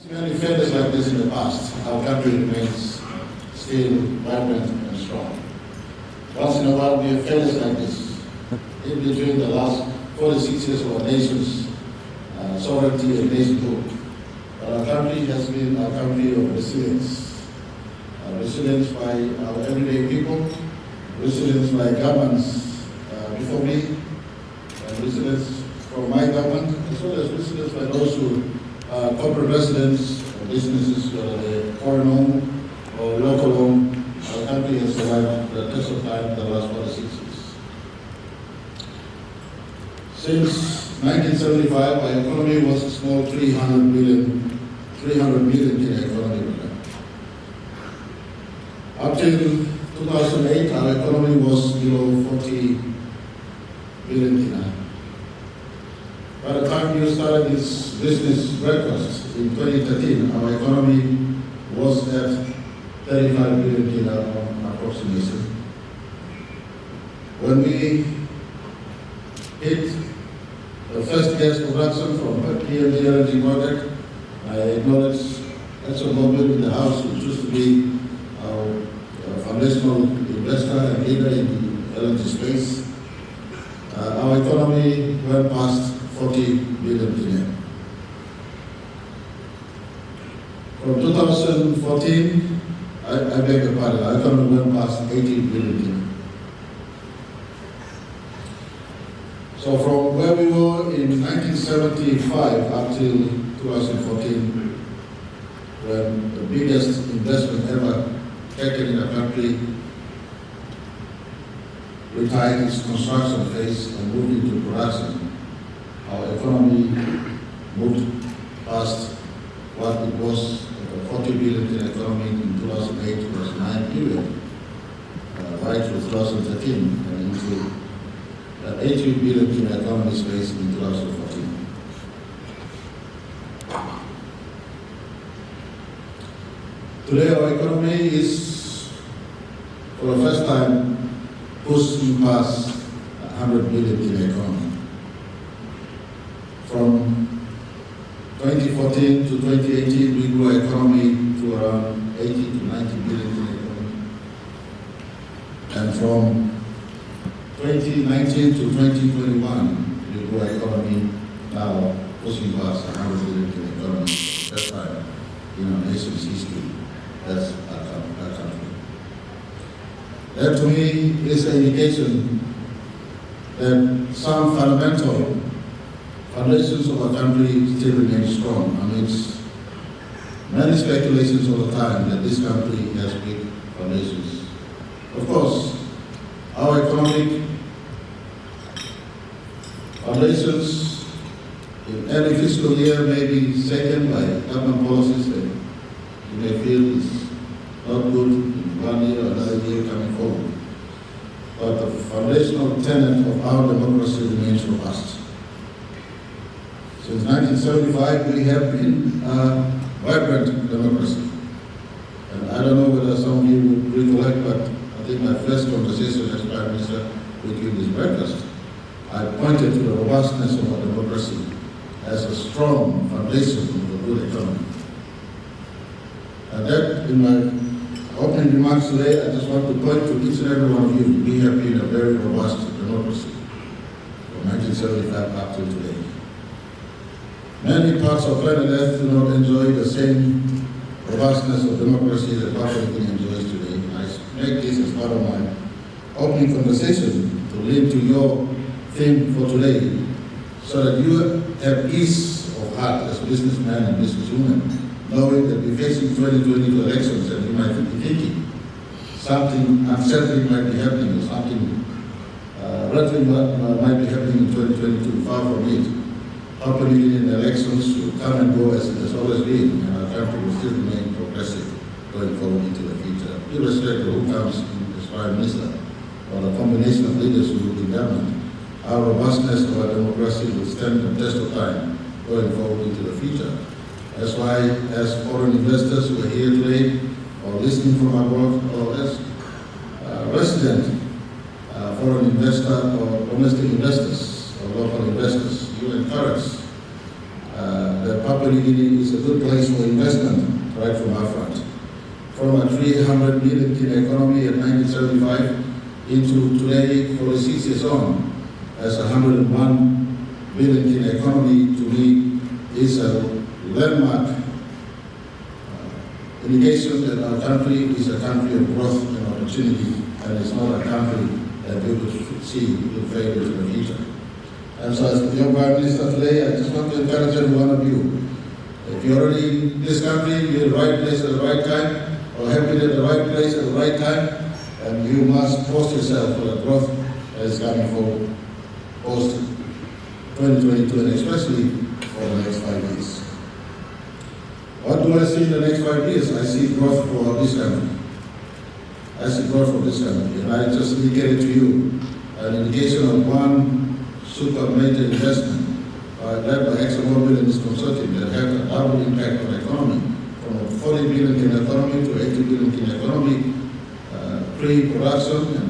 Many failures like this in the past, our country remains still vibrant and strong. Once in a while, we have failures like this. In between the last 46 years of our nation's sovereignty and nationhood, but our country has been a country of resilience. Resilience by our everyday people, resilience by governments before me, and resilience from my government, as well as resilience by those who corporate residents or businesses, whether they're foreign owned or local owned. Our country has survived the test of time in the last 46 years. Since 1975, our economy was a small 300 million economy. Up till 2008, our economy was below 40 billion. By the time you started this business breakfast in 2013, our economy was at 35 billion approximately. When we hit the first gas production from the PMG LNG project, I acknowledge ExxonMobil in the House, which used to be our foundational investor and leader in the LNG space. Our economy went past 40 billion. From 2014, I beg your pardon, our economy went past 80 billion. So from where we were in 1975 up till 2014, when the biggest investment ever taken in the country retired its construction phase and moved into production, our economy moved past what it was, a 40 billion economy in 2008-2009 period, right to 2013, and into an 80 billion economy space in 2014. Today our economy is, for the first time, pushing past 100 billion economy. From 2014 to 2018, we grew our economy to around 80 to 90 billion economy. And from 2019 to 2021, we grew our economy now pushing past 100 billion economy. First time in our nation's history. That's our country. That to me is an indication that some fundamental foundations of our country still remain strong. I mean, it's many speculations all the time that this country has weak foundations. Of course, our economic foundations in every fiscal year may be shaken by government policies that you may feel is not good in one year or another year coming forward. But the foundational tenet of our democracy remains robust. Since 1975, we have been a vibrant democracy. And I don't know whether some of you would recollect, but I think my first conversation as Prime Minister with you this breakfast, I pointed to the robustness of our democracy as a strong foundation of a good economy. And that, in my opening remarks today, I just want to point to each and every one of you. We have been a very robust democracy from 1975 up to today. Many parts of planet Earth do not enjoy the same robustness of democracy that Papua New Guinea enjoys today. I make this as part of my opening conversation to lead to your theme for today, so that you have peace of heart as businessmen and businesswomen, knowing that we're facing 2022 elections and you might be thinking something unsettling might be happening or something rattling might be happening in 2022, far from it. Papua New Guinea elections will come and go as it has always been, and our country will still remain progressive going forward into the future, irrespective of who comes in as Prime Minister or a combination of leaders who will be government. Our robustness of our democracy will stand the test of time going forward into the future. That's why, as foreign investors who are here today, or listening from abroad, or as resident foreign investor or domestic investors or local investors, you encourage that Papua New Guinea is a good place for investment right from our front. From a 300 million kina economy in 1975 into today, 46 years on, as a 101 billion kina economy, to me is a landmark indication that our country is a country of growth and opportunity, and it's not a country that we would see will fail in the future. And so as the young Prime Minister today, I just want to encourage every one of you. If you're already in this country, you're in the right place at the right time, or have been at the right place at the right time, and you must post yourself for the growth that is coming forward post 2022, and especially for the next 5 years. What do I see in the next 5 years? I see growth for this country. I see growth for this country, and I just indicated to you an indication of one super major investment led by ExxonMobil and this consortium that had a double impact on the economy, from a 40 billion kina economy to 80 billion kina economy, pre-production, and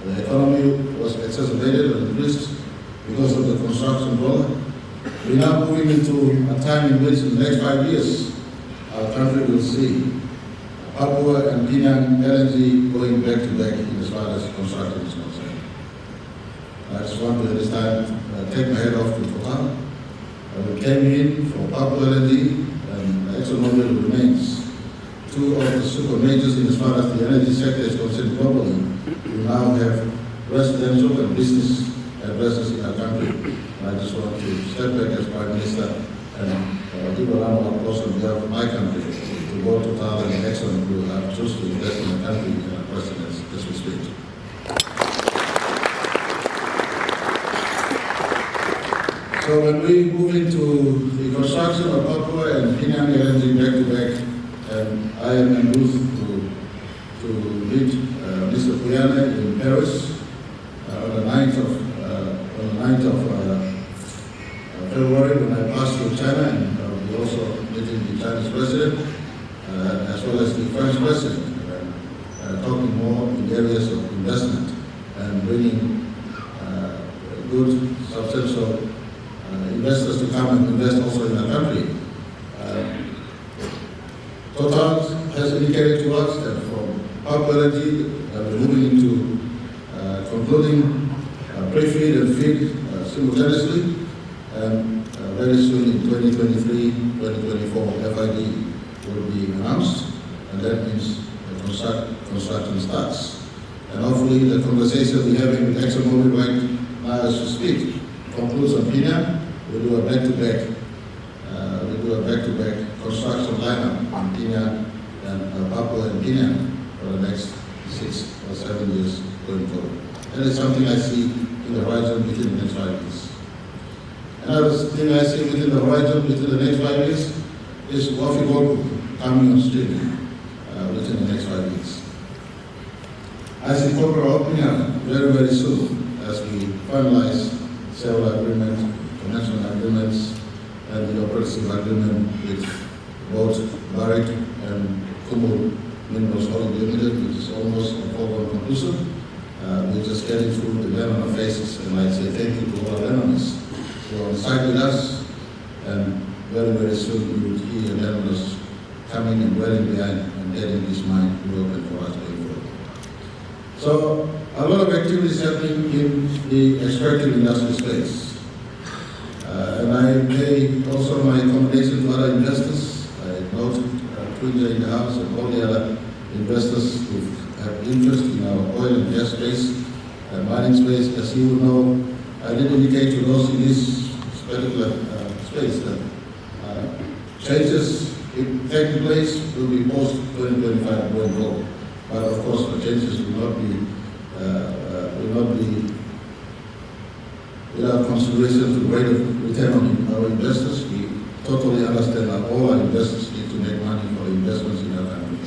the economy was exacerbated and increased because of the construction dollar. We're now moving into a time in which in the next 5 years, our country will see Papua and Penang LNG going back to back in as far as construction is concerned. I just want to at this time take my head off to Total. We came in for Papua LNG, and ExxonMobil remains two of the super majors in as far as the energy sector is concerned globally. We now have residential and business addresses in our country. And I just want to step back as Prime Minister and give a round of applause on behalf of my country to both Total and Exxon who have chosen to invest in the country and our president as we speak. So when we move into the construction of Papua and Penang LNG back to back, and I am in booth to meet Mr. Puyana in Paris on the 9th of February when I pass through China, and we're also meeting the Chinese president as well as the French president, talking more in areas of investment and bringing good, substantial investors to come and invest also in our country. Total has indicated to us that from Papua LNG, we're moving into concluding pre-feed and feed simultaneously, and very soon in 2023, 2024, FID will be announced, and that means the construction starts. And hopefully the conversation we're having with ExxonMobil right now as we speak concludes on Penang. We'll do a back-to-back construction lineup on Penang and Papua and Penang for the next 6 or 7 years going forward. That is something I see in the horizon within the next 5 years. Another thing I see within the horizon within the next 5 years is Wafi coming on stream within the next 5 years. I see corporate opening up very, very soon as we finalize several agreements, conventional agreements, and the operating agreement with both Barrick and Kumul Minerals Holding Limited, which is almost a foregone conclusion. We're just getting through the landowner phases, and I say thank you to all our landowners who are on site with us, and very, very soon you will hear landowners coming and dwelling behind and getting this mine reopened for us going forward. So a lot of activities happening in the extractive industrial space. And I pay also my accommodation to other investors. I note Twitter in the house and all the other investors who have interest in our oil and gas space and mining space. As you will know, I did indicate to those in this particular space that changes taking place will be post 2025 going forward. But of course, the changes will not be without consideration to the rate of return on our investors. We totally understand that all our investors need to make money for the investments in our country.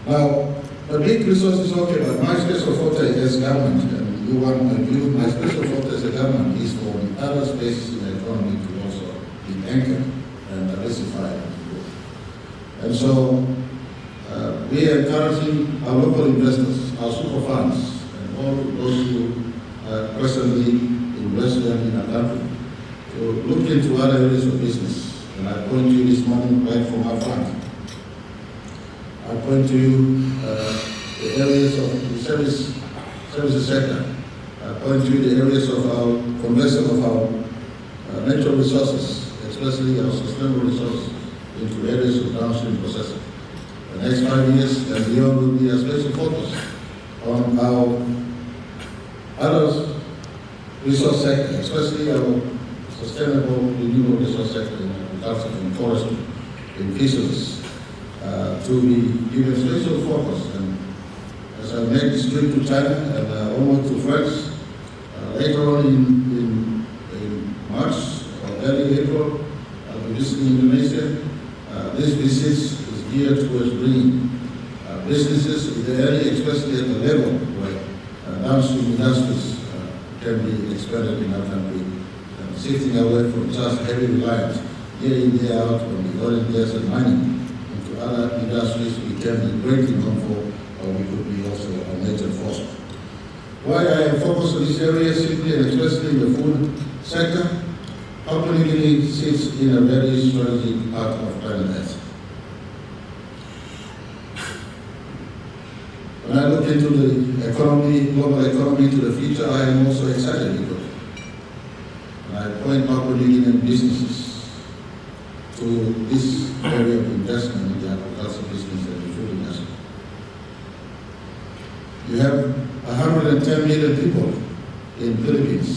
Now, the big resource is okay, but my special forte as government, and you want my view, my special forte as a government is for the other spaces in the economy to also be anchored and diversified. And so, we are encouraging our local investors, our super funds, and all those who are presently investment in our country. So look into other areas of business. And I point to you this morning right from our front. I point to you the areas of the services sector. I point to you the areas of our conversion of our natural resources, especially our sustainable resources, into areas of downstream processing. The next 5 years and beyond will be a special focus on our other resource sector, especially our sustainable renewable resource sector in agriculture, in forestry, in fisheries, to be given special focus. And as I make this trip to China and onward to France, later on in March or early April, I'll be visiting Indonesia. This visit is geared towards bringing businesses in the area, especially at the level where downstream industries can be expanded in our country, shifting away from just heavy reliance year in, year out on the oil and gas and mining into other industries we can be greatly known for, or we could be also a major force. Why I am focused on this area simply and especially in the food sector, Papua New Guinea sits in a very strategic part of planet Earth. When I look into the economy, global economy to the future, I am also excited because when I point Papua New Guinean businesses to this area of investment in the agriculture business and the food industry. You have 110 million people in the Philippines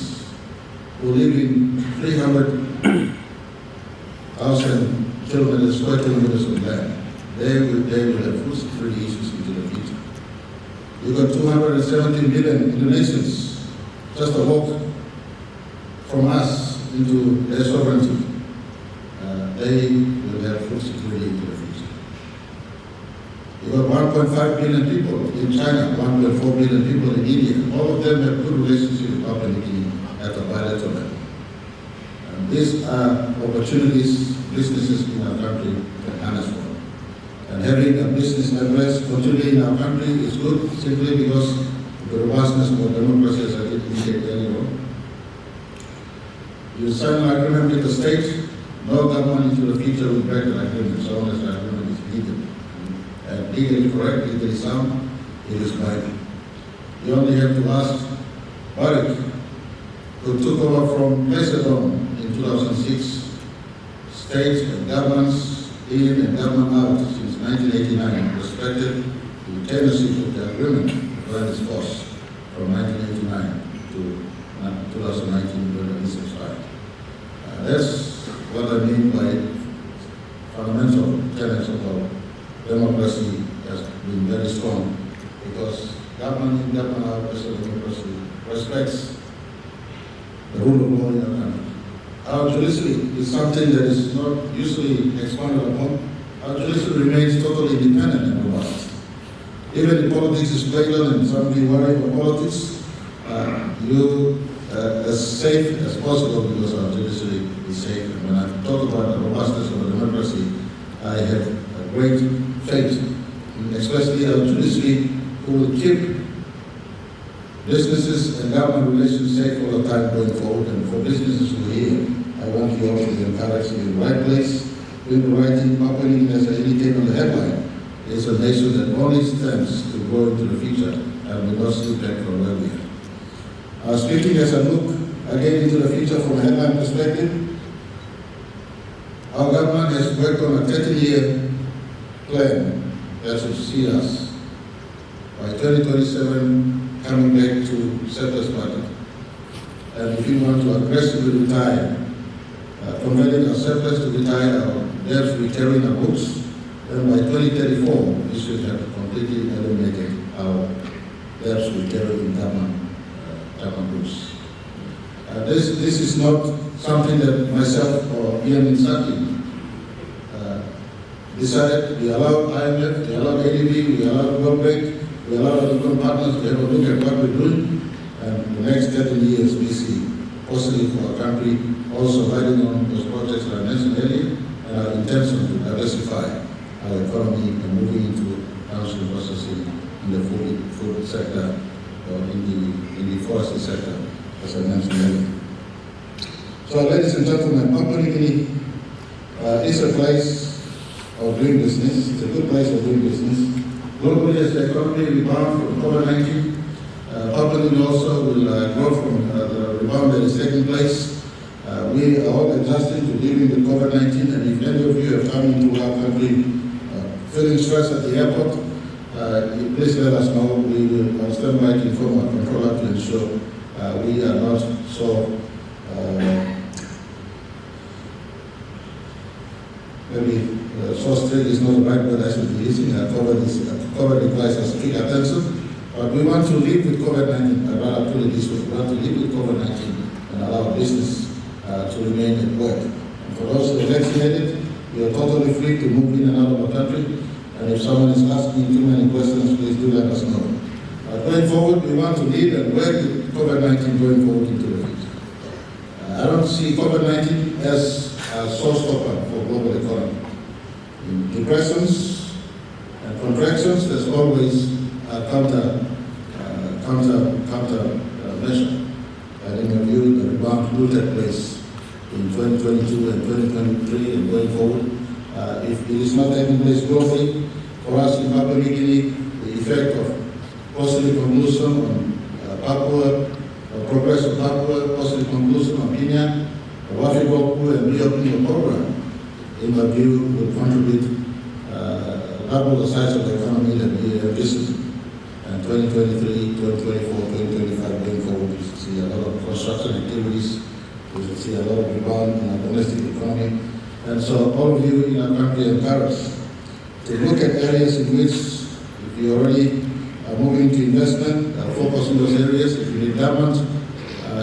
who live in 300,000 square kilometers of land. They will have food security issues into the future. You've got 270 million Indonesians just a walk from us into their sovereignty. They will have food security into the future. You've got 1.5 billion people in China, 1.4 billion people in India. All of them have good relationship with Papua New Guinea at the bilateral level. And these are opportunities businesses in our country can harness for. And having a business address continually in our country is good simply because of the robustness of our democracy, as I did indicate earlier on. You sign an agreement with the state, no government into the future will break an agreement so long as the agreement is legal. And legally correct, legally sound, it is binding. You only have to ask Marape, who took over from Macedon in 2006, states and governments in and government out since 1989 respected the tendency of the agreement to run its course from 1989 to 2019 when it expired. That's what I mean by fundamental tenets of our democracy has been very strong because government in, government out, democracy respects the rule of law in our country. Our judiciary is something that is not usually expanded upon. Our judiciary remains totally independent and robust. Even if politics is played on and somebody worry about politics, as safe as possible because our judiciary is safe. And when I talk about the robustness of the democracy, I have a great faith, especially our judiciary, who will keep businesses and government relations safe all the time going forward. And for businesses who are here, I want you all to be encouraged to be in the right place, doing the right thing. Papua New Guinea, as I indicated on the headline, is a nation that only stands to grow into the future and will not slip back from where we are. Speaking as I look again into the future from a headline perspective, our government has worked on a 30-year plan that should see us by 2027 coming back to surplus budget. And if we want to aggressively retire, converting our surplus to retire our debts we carry in our books, then by 2034 we should have completely eliminated our debts we carry in government books. This is not something that myself or Ian Insaki decided. We allowed IMF, we allowed ADB, we allowed World Bank, we allowed our local partners to have a look at what we're doing. And the next 30 years we see possibly for our country also riding on those projects that I mentioned earlier and our intention to diversify our economy and moving into downstream processing in the food sector or in the forestry sector as I mentioned earlier. So, ladies and gentlemen, Papua New Guinea is a place of doing business. It's a good place of doing business. Globally, as the economy rebounds from COVID-19, Papua New Guinea also will grow from the rebound that is taking place. We are all adjusting to dealing with COVID-19, and if any of you have come into our country feeling stressed at the airport, please let us know. We will stand by to inform our controller to ensure we are not so maybe so strict is not the right word I should be using. COVID requires us strict attention, but we want to live with COVID-19. I'd rather put it this way: we want to live with COVID-19 and allow business to remain at work. And for those who are vaccinated, you are totally free to move in and out of the country. And if someone is asking too many questions, please do let us know. Going forward, we want to lead and work with COVID-19 going forward into the future. I don't see COVID-19 as a showstopper for global economy. In depressions and contractions, there's always a counter measure. And in my view, the rebound will take place in 2022 and 2023 and going forward. If it is not taking place globally, for us in Papua New Guinea, the effect of positive conclusion on Papua, progress of Papua, positive conclusion on Kenya, the Wafi-Boku and reopening program, in my view, will contribute double the size of the economy that we are visiting. And 2023, 2024, 2025 going forward, we should see a lot of construction activities, we should see a lot of rebound in our domestic economy. And so all of you in our country are encouraged to look at areas in which, if you already are moving to investment, focus on those areas. If you need government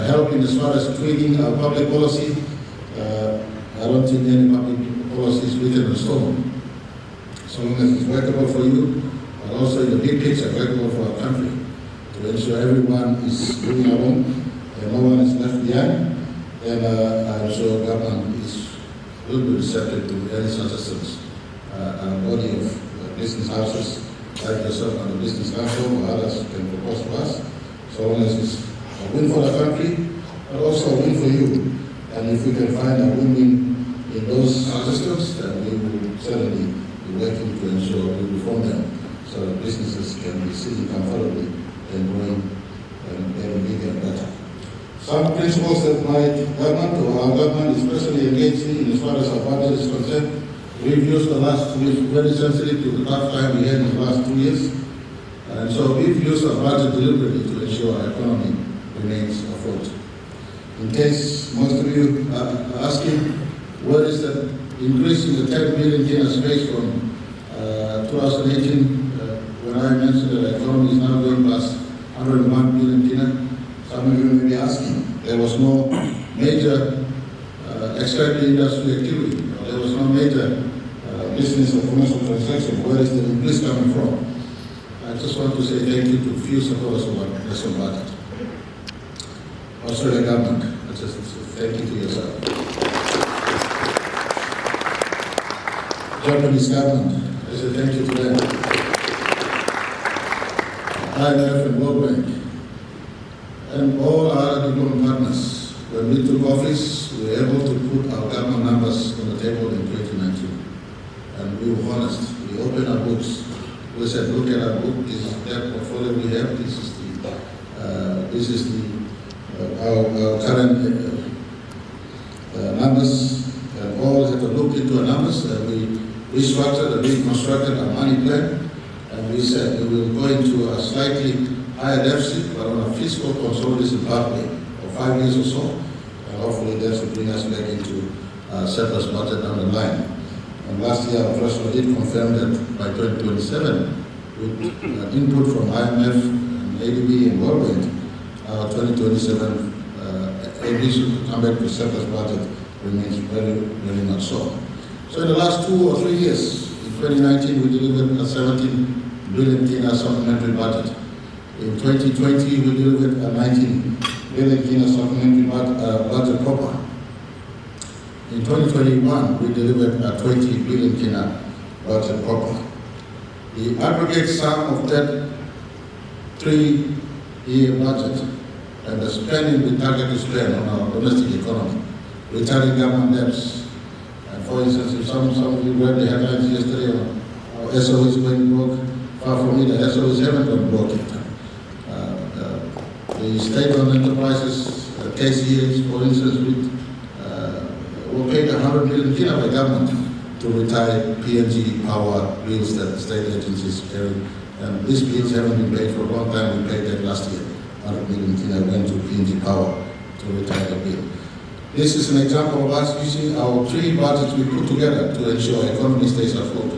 help in as far as tweaking our public policy, I don't think any public policy is written in stone. So long as it's workable for you, but also in the big picture, workable for our country, to ensure everyone is living alone and no one is left behind, then I'm sure government will be receptive to any suggestions. A body of business houses like yourself and the Business Council or others can propose to us, so long as it's a win for the country, but also a win for you. And if we can find a win-win in those suggestions, then we will certainly be working to ensure we reform them so that businesses can be sitting comfortably and growing and getting bigger and better. Some principles that my government or our government is personally engaged in as far as our budget is concerned. We've used the last 2 years very sensitive to the tough time we had in the last 2 years. And so we've used our budget deliberately to ensure our economy remains afloat. In case most of you are asking, what is the increase in the 10 billion Kina space from 2018, when I mentioned that the economy is now going past 101 billion Kina? Some of you may be asking, there was no major extractive industry activity, there was no major business or commercial transaction. Where is the increase coming from? I just want to say thank you to few supporters of our national budget. Australian government, I just thank you to yourself. Japanese government, I say thank you to them. IMF and World Bank, and all our development partners. When we took office, we were able to put our government numbers on the table in 2019. And we were honest. We opened our books. We said, look at our book. This is the debt portfolio we have. This is our current numbers. And all had to look into our numbers. And we restructured and reconstructed our money plan. And we said we will go into a slightly higher deficit, but on a fiscal consolidation pathway of 5 years or so. And hopefully that should bring us back into surplus budget down the line. And last year, our Treasurer did confirm that by 2027, with input from IMF, and ADB, and World Bank, our 2027 ambition to come back to surplus budget remains very, very much so. So in the last 2 or 3 years, in 2019, we delivered a 17 billion Kina supplementary budget. In 2020, we delivered a 19 billion Kina supplementary budget proper. In 2021, we delivered a 20 billion Kina budget proper. The aggregate sum of that 3-year budget and the spending we target to spend on our domestic economy, retiring government debts. And for instance, if some of you read the headlines yesterday on our SOEs going broke, far from it, the SOEs haven't gone broke yet. The state-owned enterprises, KCAs, for instance, were paid 100 million by the government to retire PNG power bills that the state agencies carry. And these bills haven't been paid for a long time. We paid that last year. 100 million went to PNG power to retire the bill. This is an example of us using our three budgets we put together to ensure our economy stays afloat.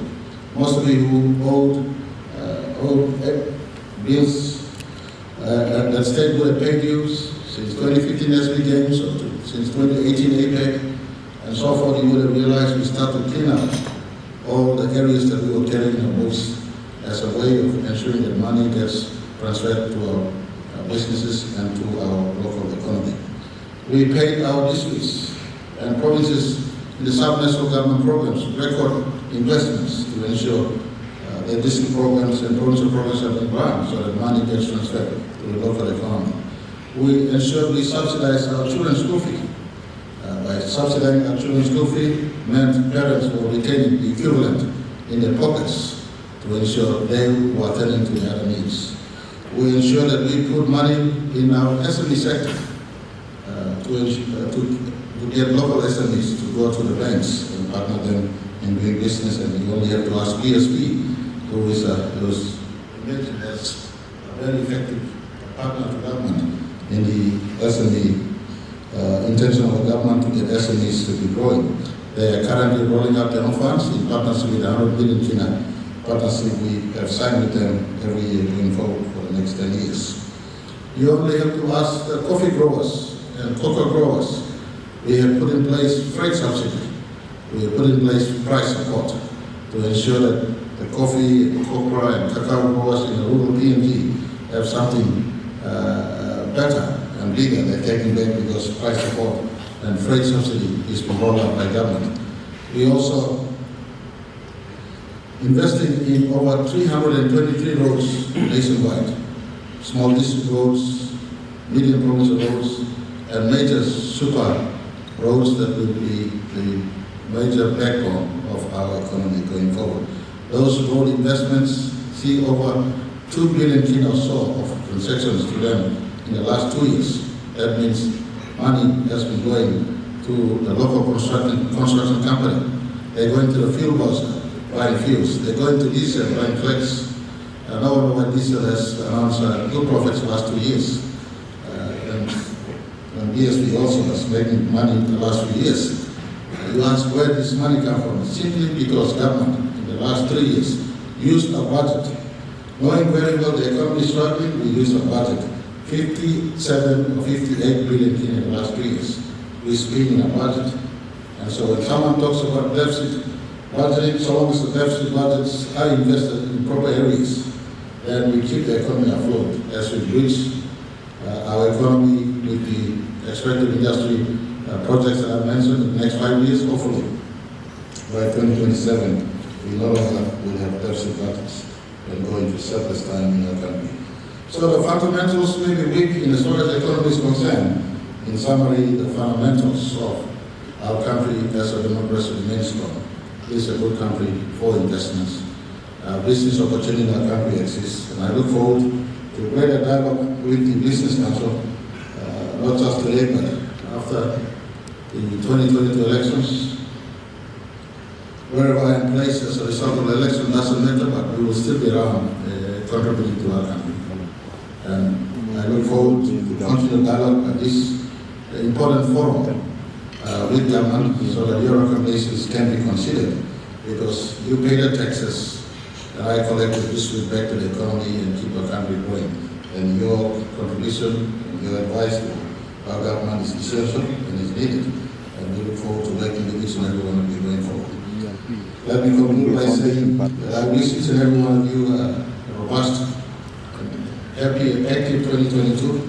Most of you who owed bills that state would have paid dues since 2015 SB Games, or since 2018 APEC, and so forth, you would have realized we start to clean up all the areas that we were carrying our books as a way of ensuring that money gets transferred to our businesses and to our local economy. We paid our districts and provinces in the sub-national government programs record investments to ensure that district programs and provincial programs have been run so that money gets transferred to the local economy. We ensured we subsidize our children's school fee. By subsidizing our children's school fee meant parents were retaining the equivalent in their pockets to ensure they were attending to their other needs. We ensure that we put money in our SME sector to get local SMEs to go to the banks and partner them in doing business, and you only have to ask PSP, who is mentioned as a very effective partner to government in the SME intention of the government to get SMEs to be growing. They are currently rolling out their own funds in partnership with 100 billion Kina partnership we have signed with them every year going forward for the next 10 years. You only have to ask the coffee growers and cocoa growers. We have put in place freight subsidy. We have put in place price support to ensure that the coffee, cocoa, and cacao growers in the rural PNG have something better and bigger than KinaBank, because price support and freight subsidy is being rolled out by government. We also invested in over 323 roads nationwide, small district roads, medium provincial roads, and major super roads that will be the major backbone of our economy going forward. Those road investments see over 2 billion Kina or so of transactions to them in the last 2 years. That means money has been going to the local construction company. They're going to the fuel buzzer, buying fuels. They're going to diesel, buying flex. No one knows diesel has announced good profits the last 2 years. And BSP also was making money in the last few years. You ask where this money come from? Simply because government in the last 3 years used a budget. Knowing very well the economy is struggling, we used a budget. 57 or 58 billion in the last 3 years. We're spending a budget. And so when someone talks about deficit budgeting, so long as the deficit budgets are invested in proper areas, then we keep the economy afloat as we reach our economy with the expected industry projects that I mentioned in the next 5 years. Hopefully, by 2027, we no longer will have deficit budgets and go into surplus time in our country. So the fundamentals may be weak in as far as the economy is concerned. In summary, the fundamentals of our country as a democracy remain strong. This is a good country for investments. Business opportunity in our country exists, and I look forward to greater dialogue with the Business Council, not just today, but after the 2022 elections. Wherever I am placed as a result of the election doesn't matter, but we will still be around contributing to our country. And I look forward to continue dialogue at this important forum with government so that your recommendations can be considered, because you pay the taxes that I collected this week back to the economy and keep our country growing. And your contribution and your advice to our government is essential and is needed. And we look forward to working with each and every one of you going forward. Let me conclude by saying that I wish each and every one of you a robust, happy, and active 2022.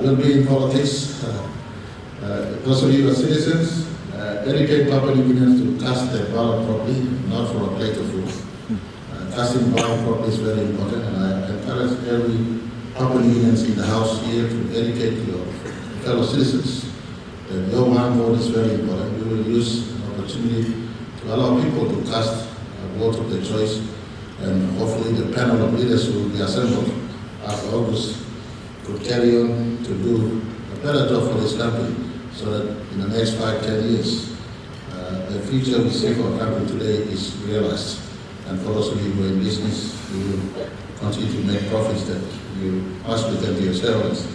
We'll be in politics. Those of you who are citizens, educate Papua New Guineans to cast their ballot properly, not for a plate of food. Casting ballot properly is very important, and I encourage every Papua New Guineans in the house here to educate your fellow citizens that your one vote is very important. We will use an opportunity to allow people to cast a vote of their choice, and hopefully the panel of leaders who will be assembled after August could carry on to do a better job for this country, so that in the next 5-10 years, the future we see for our country today is realized. And for those of you who are in business, you will continue to make profits that you must return to your shareholders.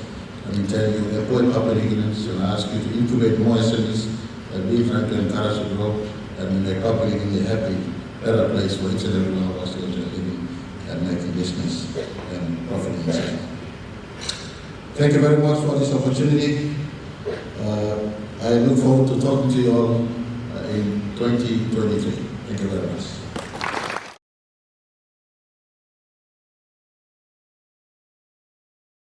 I mean, tell you, employ Papua New Guineans, and I ask you to incubate more SMEs that we try to encourage to grow and make Papua New Guinea a happy, better place for each and every one of us to enjoy living and making business and profiting inside. Thank you very much for this opportunity. I look forward to talking to you all in 2023. Thank you very much.